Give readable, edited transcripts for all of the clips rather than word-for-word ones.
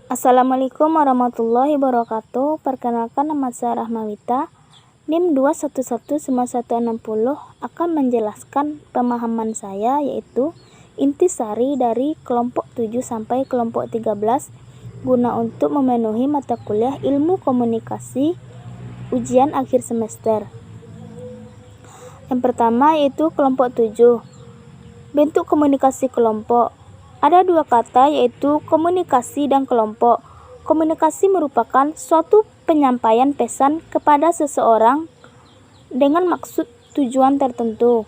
Assalamualaikum warahmatullahi wabarakatuh. Perkenalkan, nama saya Rahmawita. NIM 2119160 akan menjelaskan pemahaman saya, yaitu intisari dari kelompok 7 sampai kelompok 13 guna untuk memenuhi mata kuliah ilmu komunikasi ujian akhir semester. Yang pertama yaitu kelompok 7. Bentuk komunikasi kelompok. Ada dua kata, yaitu komunikasi dan kelompok. Komunikasi merupakan suatu penyampaian pesan kepada seseorang dengan maksud tujuan tertentu.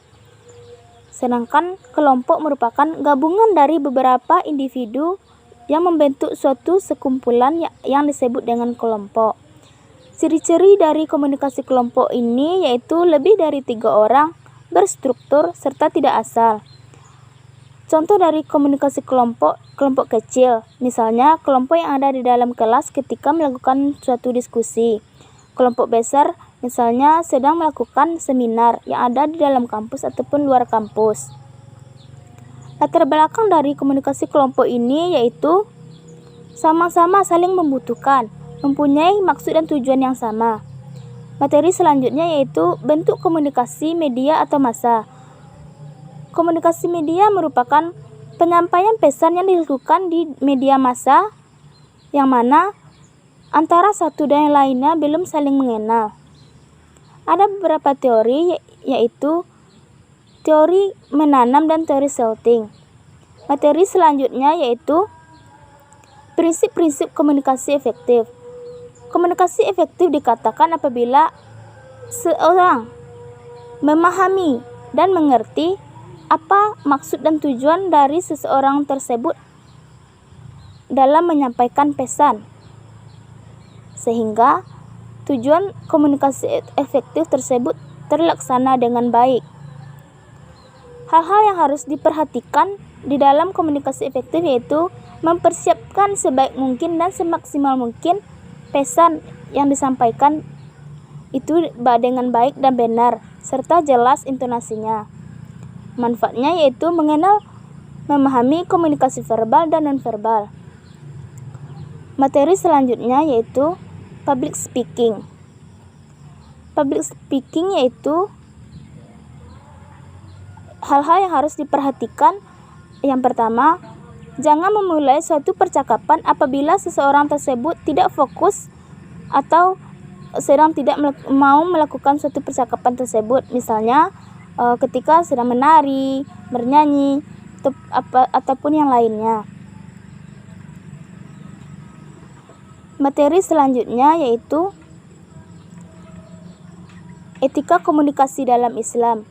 Sedangkan kelompok merupakan gabungan dari beberapa individu yang membentuk suatu sekumpulan yang disebut dengan kelompok. Ciri-ciri dari komunikasi kelompok ini yaitu lebih dari 3 orang, berstruktur, serta tidak asal. Contoh dari komunikasi kelompok kecil, misalnya kelompok yang ada di dalam kelas ketika melakukan suatu diskusi. Kelompok besar misalnya sedang melakukan seminar yang ada di dalam kampus ataupun luar kampus. Latar belakang dari komunikasi kelompok ini yaitu sama-sama saling membutuhkan, mempunyai maksud dan tujuan yang sama. Materi selanjutnya yaitu bentuk komunikasi media atau massa. Komunikasi media merupakan penyampaian pesan yang dilakukan di media massa yang mana antara satu dan yang lainnya belum saling mengenal. Ada beberapa teori, yaitu teori menanam dan teori setting. Materi selanjutnya yaitu prinsip-prinsip komunikasi efektif. Komunikasi efektif dikatakan apabila seorang memahami dan mengerti apa maksud dan tujuan dari seseorang tersebut dalam menyampaikan pesan, sehingga tujuan komunikasi efektif tersebut terlaksana dengan baik. Hal-hal yang harus diperhatikan di dalam komunikasi efektif yaitu mempersiapkan sebaik mungkin dan semaksimal mungkin pesan yang disampaikan itu dengan baik dan benar, serta jelas intonasinya. Manfaatnya yaitu mengenal, memahami komunikasi verbal dan nonverbal. Materi selanjutnya yaitu public speaking. Public speaking yaitu hal-hal yang harus diperhatikan. Yang pertama, jangan memulai suatu percakapan apabila seseorang tersebut tidak fokus atau sedang tidak mau melakukan suatu percakapan tersebut. Misalnya ketika sedang menari, bernyanyi, ataupun yang lainnya. Materi selanjutnya yaitu etika komunikasi dalam Islam.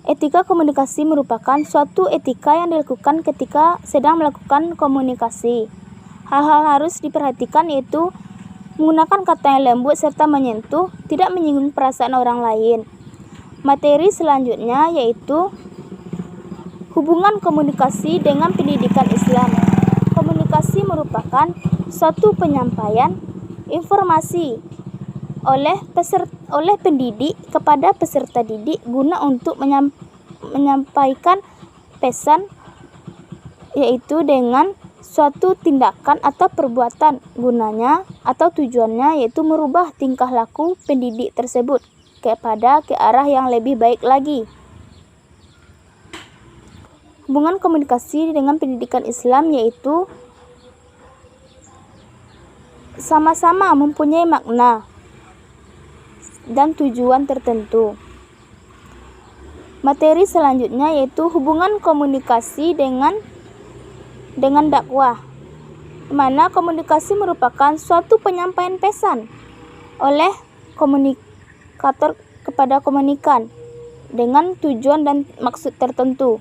Etika komunikasi merupakan suatu etika yang dilakukan ketika sedang melakukan komunikasi. Hal-hal harus diperhatikan yaitu menggunakan kata yang lembut serta menyentuh, tidak menyinggung perasaan orang lain. Materi selanjutnya yaitu hubungan komunikasi dengan pendidikan Islam. Komunikasi merupakan suatu penyampaian informasi oleh pendidik kepada peserta didik guna untuk menyampaikan pesan, yaitu dengan suatu tindakan atau perbuatan, gunanya atau tujuannya yaitu merubah tingkah laku pendidik tersebut ke arah yang lebih baik lagi. Hubungan komunikasi dengan pendidikan Islam yaitu sama-sama mempunyai makna dan tujuan tertentu. Materi selanjutnya yaitu hubungan komunikasi dengan dakwah, mana komunikasi merupakan suatu penyampaian pesan oleh komunikator kepada komunikan dengan tujuan dan maksud tertentu.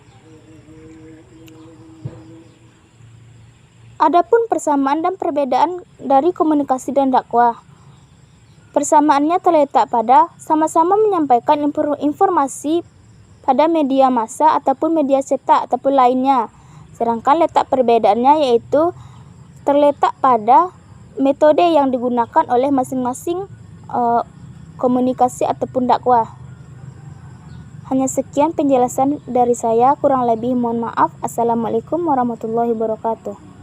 Adapun persamaan dan perbedaan dari komunikasi dan dakwah. Persamaannya terletak pada sama-sama menyampaikan informasi pada media massa ataupun media cetak ataupun lainnya. Sedangkan letak perbedaannya yaitu terletak pada metode yang digunakan oleh masing-masing komunikasi ataupun dakwah. Hanya sekian penjelasan dari saya, kurang lebih mohon maaf. Assalamualaikum warahmatullahi wabarakatuh.